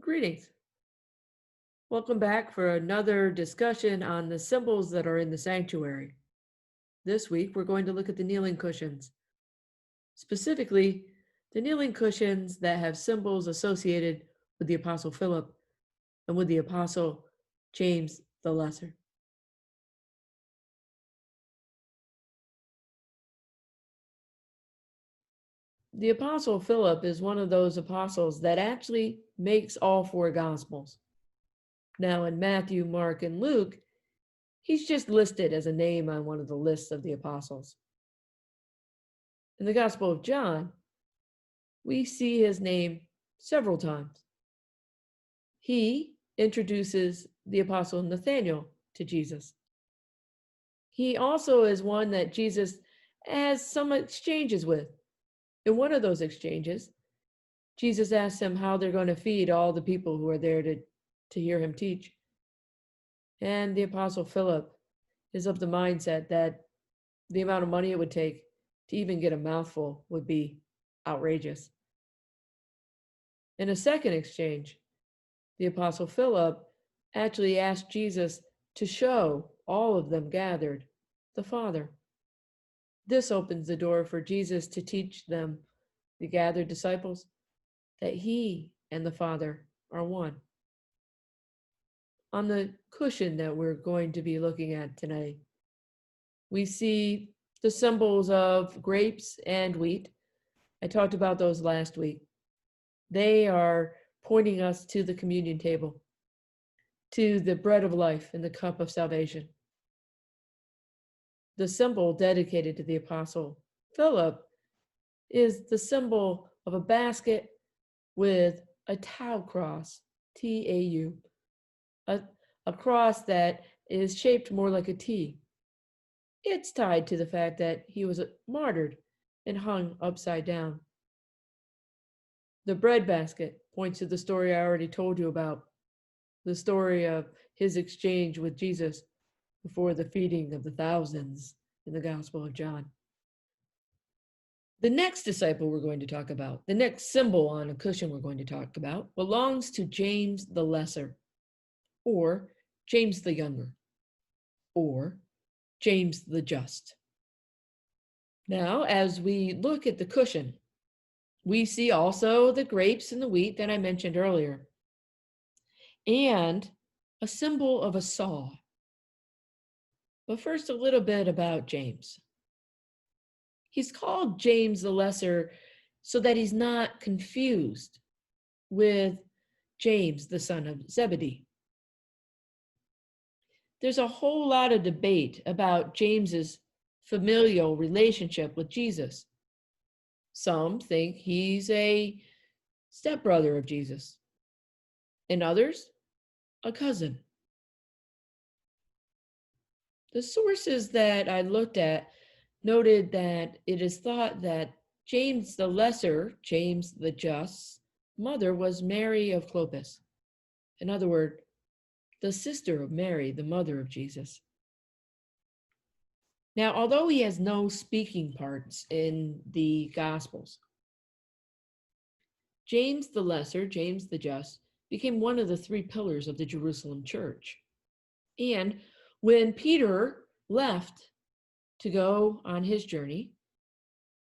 Greetings. Welcome back for another discussion on the symbols that are in the sanctuary. This week, we're going to look at the kneeling cushions, specifically the kneeling cushions that have symbols associated with the Apostle Philip and with the Apostle James the Lesser. The Apostle Philip is one of those apostles that actually makes all four Gospels. Now, in Matthew, Mark, and Luke, he's just listed as a name on one of the lists of the apostles. In the Gospel of John, we see his name several times. He introduces the apostle Nathanael to Jesus. He also is one that Jesus has some exchanges with. In one of those exchanges, Jesus asks him how they're going to feed all the people who are there to hear him teach. And the apostle Philip is of the mindset that the amount of money it would take to even get a mouthful would be outrageous. In a second exchange, the apostle Philip actually asked Jesus to show all of them gathered the Father. This opens the door for Jesus to teach them, the gathered disciples, that he and the Father are one. On the cushion that we're going to be looking at tonight, we see the symbols of grapes and wheat. I talked about those last week. They are pointing us to the communion table, to the bread of life and the cup of salvation. The symbol dedicated to the apostle Philip is the symbol of a basket with a tau cross, T-A-U, a cross that is shaped more like a T. It's tied to the fact that he was martyred and hung upside down. The bread basket points to the story I already told you about, the story of his exchange with Jesus before the feeding of the thousands in the Gospel of John. The next disciple we're going to talk about, the next symbol on a cushion we're going to talk about, belongs to James the Lesser, or James the Younger, or James the Just. Now, as we look at the cushion, we see also the grapes and the wheat that I mentioned earlier, and a symbol of a saw. But first, a little bit about James. He's called James the Lesser so that he's not confused with James, the son of Zebedee. There's a whole lot of debate about James's familial relationship with Jesus. Some think he's a stepbrother of Jesus, and others, a cousin. The sources that I looked at noted that it is thought that James the Lesser, James the Just, mother was Mary of Clopas. In other words, the sister of Mary, the mother of Jesus. Now, although he has no speaking parts in the Gospels, James the Lesser, James the Just, became one of the three pillars of the Jerusalem church. And when Peter left to go on his journey,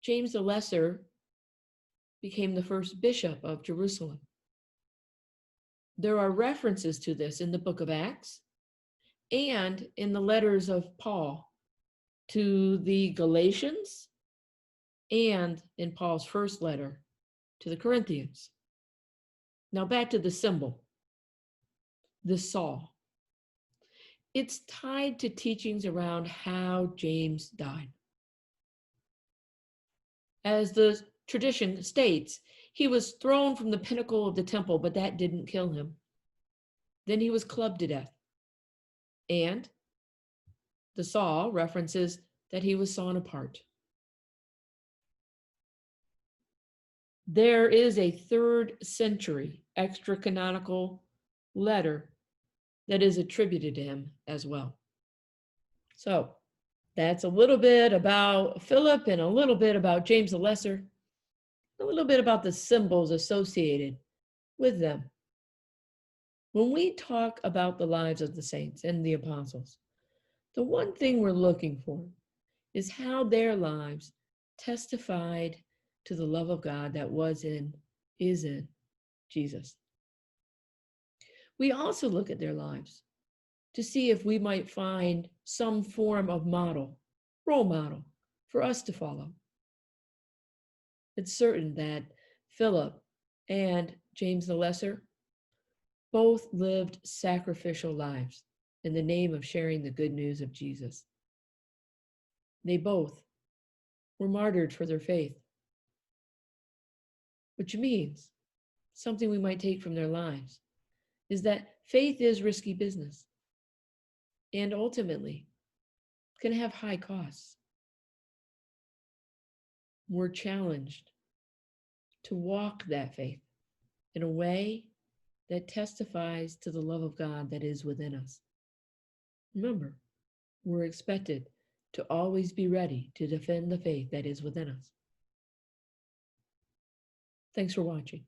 James the Lesser became the first bishop of Jerusalem. There are references to this in the book of Acts and in the letters of Paul to the Galatians and in Paul's first letter to the Corinthians. Now back to the symbol, the saw. It's tied to teachings around how James died. As the tradition states, he was thrown from the pinnacle of the temple, but that didn't kill him. Then he was clubbed to death. And the saw references that he was sawn apart. There is a 3rd century extra-canonical letter that is attributed to him as well. So that's a little bit about Philip and a little bit about James the Lesser, a little bit about the symbols associated with them. When we talk about the lives of the saints and the apostles, the one thing we're looking for is how their lives testified to the love of God that is in Jesus. We also look at their lives to see if we might find some form of role model for us to follow. It's certain that Philip and James the Lesser both lived sacrificial lives in the name of sharing the good news of Jesus. They both were martyred for their faith, which means something we might take from their lives is that faith is risky business and ultimately can have high costs. We're challenged to walk that faith in a way that testifies to the love of God that is within us. Remember, we're expected to always be ready to defend the faith that is within us. Thanks for watching.